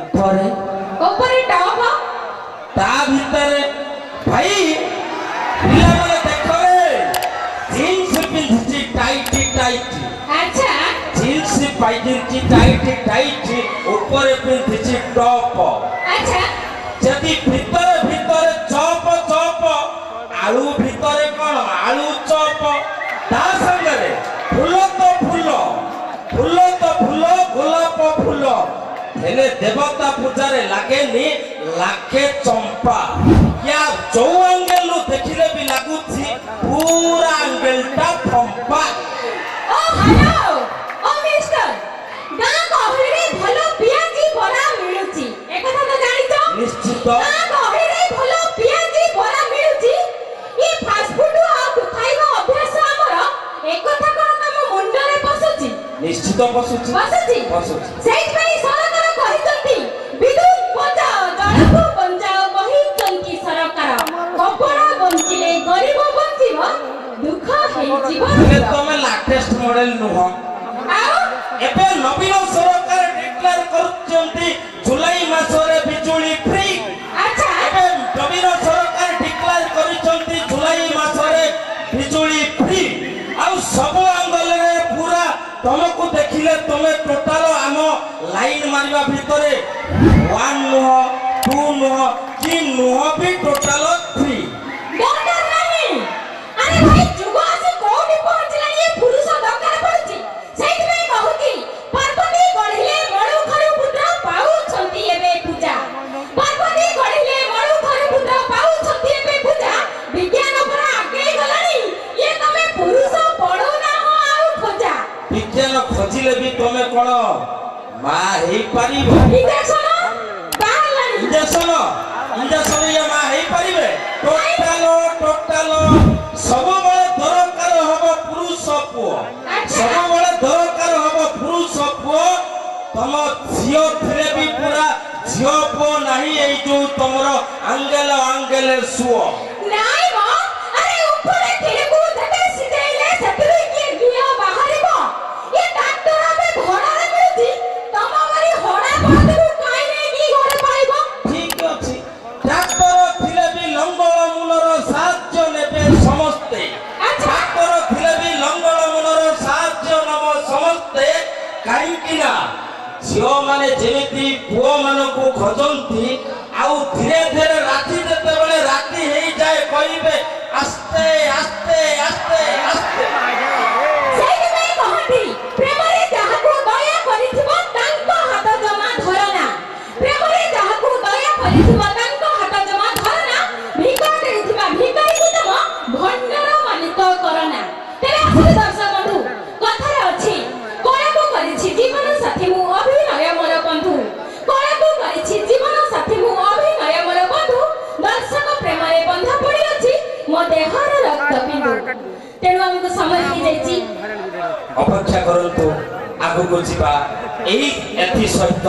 ଉପରେ ଉପରେ ଟପ ତା ଭିତରେ ଭାଇ ପିଲାମାନେ ଦେଖରେ ଜିନ୍ସ ପିନ୍ଧିଛି ଟାଇଟ୍ ଟାଇଟ୍ ଆଚ୍ଛା ଜିନ୍ସ ପାଇଜିଛି ଟାଇଟ୍ ଟାଇଟ୍ ଉପରେ ପିନ୍ଧିଛି ଟପ ଆଚ୍ଛା ଯଦି ଭିତରେ ଭିତରେ ଚପ ଚପ ଆଳୁ ଭିତରେ କଣ ଆଳୁ ଚପ ତା ସାଙ୍ଗରେ ଫୁଲ ତ ଫୁଲ ଫୁଲ ତ ଫୁଲ ଗୋଲାପ ଫୁଲ ହେଲେ ଦେବତା ପୂଜାରେ ଲାଗେନି ଲାଖେ ଚମ୍ପା या जो एंगल देखिले भी लागुछि पूरा एंगलटा फंपा ओ हेलो ओ मिस्टर गां गहरे भलो पियाजी बरा मिलुची ए कथा तो जानिछो निश्चित गां गहरे भलो पियाजी बरा मिलुची ई फास्ट फूड आ खाइबा अभ्यास हमर ए कथा कोन तम मुंडरे पसुची निश्चित पसुची सेई पई सरकार कहितंती विद्युत बचाओ जड़को बचाओ कहितंती सरकार कपड़ा बंचिले गरीब बंचिबो दुख हेई जीवन हेले तमे लेटेस्ट मॉडल नुह एबे नवीन सरकार डिक्लेयर करचंती जुलाई मासरे बिजुली फ्री अच्छा एबे नवीन सरकार डिक्लेयर करिसंती जुलाई मासरे बिजुली फ्री आ सब एंगल रे पूरा तुमको देखिले तुमे टोटल आम लाइन मारिबा भितरे 1 नुह 2 नुह 3 नुह भी टोटल फ्री डर नहीं अरे भाई जुगो आसी कोठी पहुंचला ये पुरुष दरकार पड़ची सेहि में कहूती पार्वती गढिले मळु खरु पुत्र पाउ छंती एबे पूजा पार्वती गढिले मळु खरु पुत्र पाउ छंती एबे पूजा विज्ञान पर आगे गलानी ये तमे पुरुष पढो ना हो आउ खोजा विज्ञान खोजिले भी तुमे कोन मा हेई पारिबो इंजेक्शन इंजेक्शन ये मा हेई पारिबे टोटल सब बळे दरकार हबो पुरुष पुओ सब बळे दरकार हबो पुरुष पुओ तम झियो थिले भी पूरा झियो पुओ नाही एई जो तमरो आंगेल सुओ नाइ म अरे ऊपर थिले को धके सिजेइले सतरे के दुनिया बाहरिबो ये डॉक्टर पे घोड़ा रे मिलुची तम मरी होड़ा बादरू काई नै की घोड़े पाइबो ठीक अछि डॉक्टर थिले भी लंगल मूलर साहाय्य नेबे समस्ते डॉक्टर थिले भी लंगल मूलर साहाय्य नब समस्ते काई किना झियो माने जेमिति पुओ मानको खोजंती आउ धीरे धीरे राती जते बेले राती हेई जाए कहिबे आस्ते आस्ते आस्ते आस्ते सेहि में कहती प्रेम रे जाहाको दया करिथिबो तांको हाथ जमा धरना प्रेम रे जाहाको दया करिथिबो तांको हाथ जमा धरना भिका देथिबा भिकारी को तम भंडार मालिक करना तेरे असली दर्शक बंधु कथारे अछि कोळाको करिछि जीवन साथी मु अभिनय मोर बंधु कोळाको करिछि जीवन साथी मु अभिनय मोर बंधु दर्शक प्रेम रे बंधा पड़ी अछि मो देहर रक्त बिंदु तेणु हमको समय हो जाइछि अपेक्षा करंतु आगु को जीवा एई एथि सहित